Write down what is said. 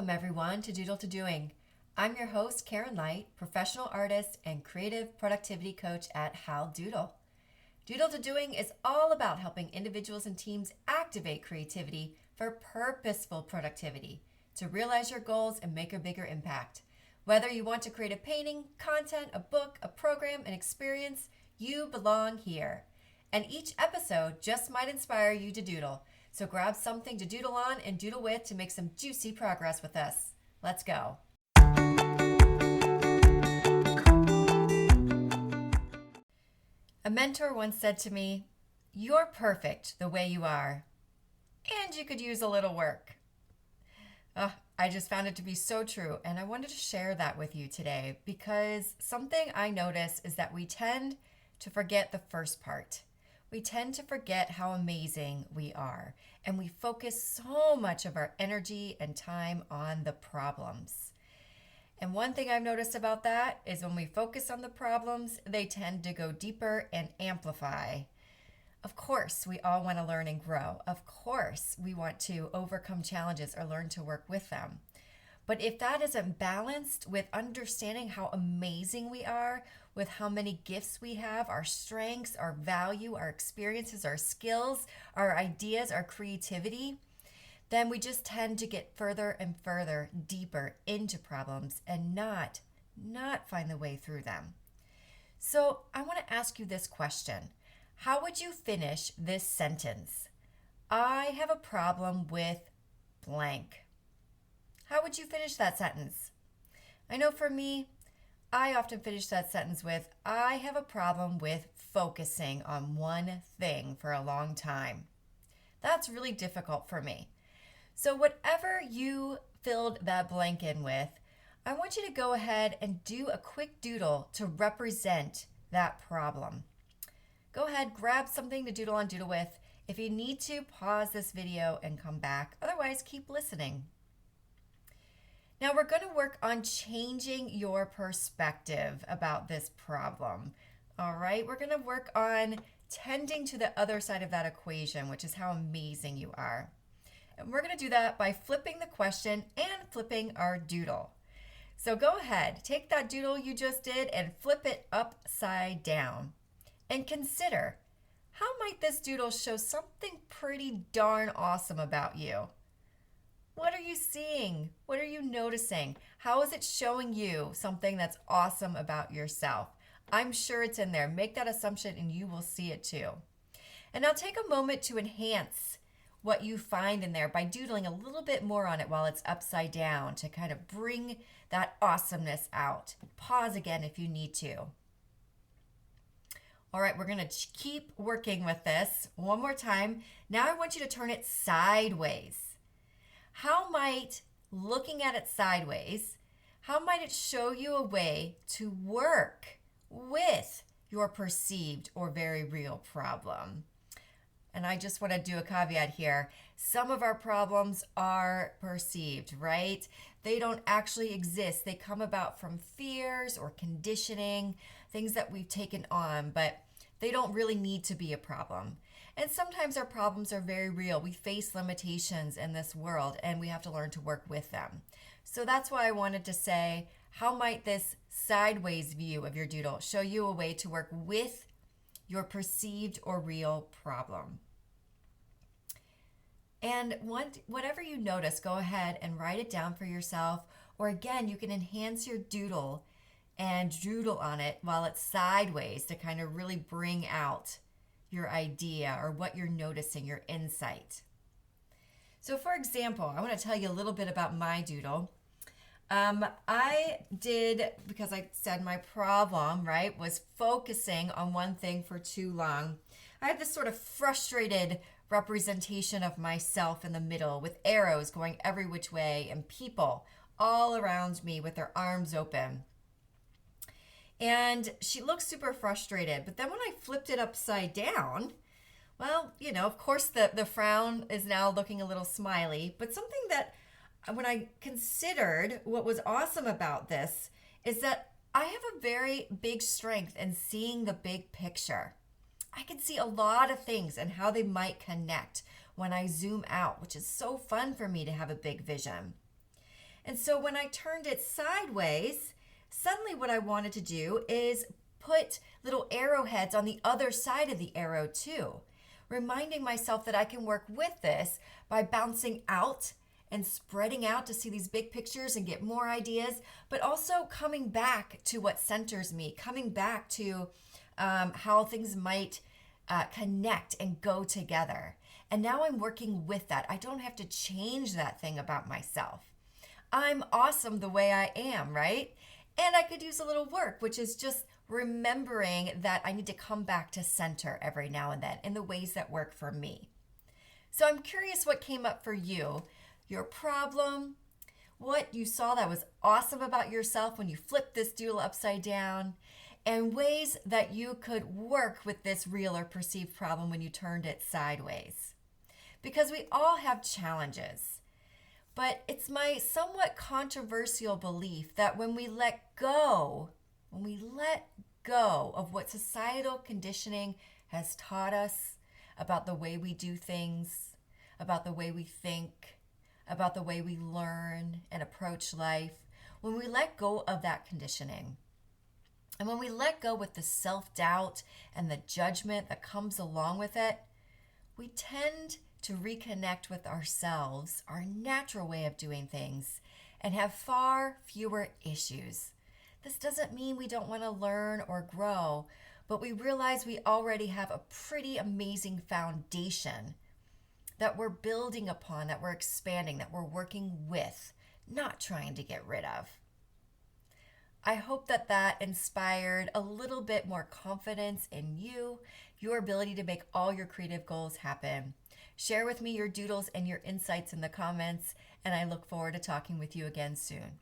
Welcome everyone to Doodle to Doing. I'm your host, Karen Light, professional artist and creative productivity coach at How Doodle. Doodle to Doing is all about helping individuals and teams activate creativity for purposeful productivity to realize your goals and make a bigger impact. Whether you want to create a painting, content, a book, a program, an experience, you belong here. And each episode just might inspire you to doodle. So grab something to doodle on and doodle with to make some juicy progress with us. Let's go. A mentor once said to me, "You're perfect the way you are, and you could use a little work." I just found it to be so true, and I wanted to share that with you today because something I notice is that we tend to forget the first part. We tend to forget how amazing we are, and we focus so much of our energy and time on the problems. And one thing I've noticed about that is when we focus on the problems, they tend to go deeper and amplify. Of course, we all want to learn and grow. Of course, we want to overcome challenges or learn to work with them. But if that isn't balanced with understanding how amazing we are, with how many gifts we have, our strengths, our value, our experiences, our skills, our ideas, our creativity, then we just tend to get further and further deeper into problems and not find the way through them. So I want to ask you this question. How would you finish this sentence? I have a problem with blank. How would you finish that sentence? I know for me, I often finish that sentence with, I have a problem with focusing on one thing for a long time. That's really difficult for me. So whatever you filled that blank in with, I want you to go ahead and do a quick doodle to represent that problem. Go ahead, grab something to doodle on doodle with. If you need to, pause this video and come back. Otherwise, keep listening. Now we're going to work on changing your perspective about this problem. All right, we're going to work on tending to the other side of that equation, which is how amazing you are. And we're going to do that by flipping the question and flipping our doodle. So go ahead, take that doodle you just did and flip it upside down. And consider, how might this doodle show something pretty darn awesome about you? What are you seeing? What are you noticing? How is it showing you something that's awesome about yourself? I'm sure it's in there. Make that assumption and you will see it too. And now take a moment to enhance what you find in there by doodling a little bit more on it while it's upside down to kind of bring that awesomeness out. Pause again if you need to. All right, we're going to keep working with this one more time. Now I want you to turn it sideways. How might looking at it sideways, how might it show you a way to work with your perceived or very real problem? And I just want to do a caveat here. Some of our problems are perceived, right? They don't actually exist. They come about from fears or conditioning, things that we've taken on, but they don't really need to be a problem. And sometimes our problems are very real. We face limitations in this world and we have to learn to work with them. So that's why I wanted to say, how might this sideways view of your doodle show you a way to work with your perceived or real problem? And whatever you notice, go ahead and write it down for yourself. Or again, you can enhance your doodle and doodle on it while it's sideways to kind of really bring out your idea or what you're noticing, your insight. So for example, I want to tell you a little bit about my doodle. I did, because I said my problem, right, was focusing on one thing for too long. I had this sort of frustrated representation of myself in the middle with arrows going every which way and people all around me with their arms open. And she looked super frustrated. But then when I flipped it upside down, well, of course the frown is now looking a little smiley. But something that when I considered what was awesome about this is that I have a very big strength in seeing the big picture. I can see a lot of things and how they might connect when I zoom out, which is so fun for me to have a big vision. And so when I turned it sideways, suddenly what I wanted to do is put little arrowheads on the other side of the arrow too, reminding myself that I can work with this by bouncing out and spreading out to see these big pictures and get more ideas, but also coming back to what centers me, coming back to how things might connect and go together. And now I'm working with that. I don't have to change that thing about myself. I'm awesome the way I am, right? And I could use a little work, which is just remembering that I need to come back to center every now and then in the ways that work for me. So I'm curious what came up for you, your problem, what you saw that was awesome about yourself when you flipped this doodle upside down, and ways that you could work with this real or perceived problem when you turned it sideways. Because we all have challenges. But it's my somewhat controversial belief that when we let go of what societal conditioning has taught us about the way we do things, about the way we think, about the way we learn and approach life, when we let go of that conditioning, and when we let go with the self-doubt and the judgment that comes along with it, we tend to reconnect with ourselves, our natural way of doing things, and have far fewer issues. This doesn't mean we don't want to learn or grow, but we realize we already have a pretty amazing foundation that we're building upon, that we're expanding, that we're working with, not trying to get rid of. I hope that inspired a little bit more confidence in you, your ability to make all your creative goals happen. Share with me your doodles and your insights in the comments, and I look forward to talking with you again soon.